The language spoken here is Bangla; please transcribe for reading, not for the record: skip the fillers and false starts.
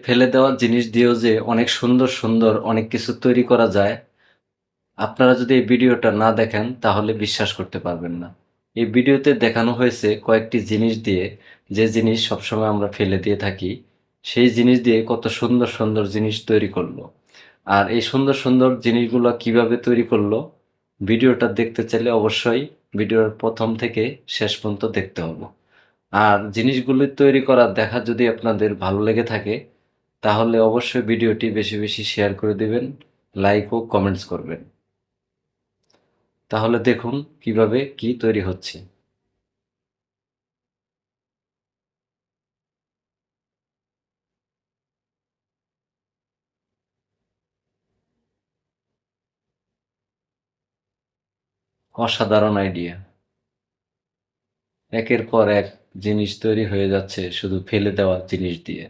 ফেলে দেওয়া জিনিস দিয়েও যে অনেক সুন্দর, সুন্দর অনেক কিছু তৈরি করা যায়, আপনারা যদি এই ভিডিওটা না দেখেন তাহলে বিশ্বাস করতে পারবেন না। এই ভিডিওতে দেখানো হয়েছে কয়েকটি জিনিস দিয়ে, যে জিনিস সবসময় আমরা ফেলে দিয়ে থাকি, সেই জিনিস দিয়ে কত সুন্দর, সুন্দর জিনিস তৈরি করলো। আর এই সুন্দর, সুন্দর জিনিসগুলো কিভাবে তৈরি করলো, ভিডিওটা দেখতে চাইলে অবশ্যই ভিডিওর ১ম থেকে শেষ পর্যন্ত দেখতে হবে। আর জিনিসগুলি তৈরি করা দেখা যদি আপনাদের ভালো লেগে থাকে, তাহলে অবশ্যই ভিডিওটি বেশি, বেশি শেয়ার করে দিবেন, লাইক ও কমেন্টস করবেন। তাহলে দেখুন কিভাবে কি তৈরি হচ্ছে। অসাধারণ আইডিয়া। একের পর এক জিনিস তৈরি হয়ে যাচ্ছে শুধু ফেলে দেওয়া জিনিস দিয়ে।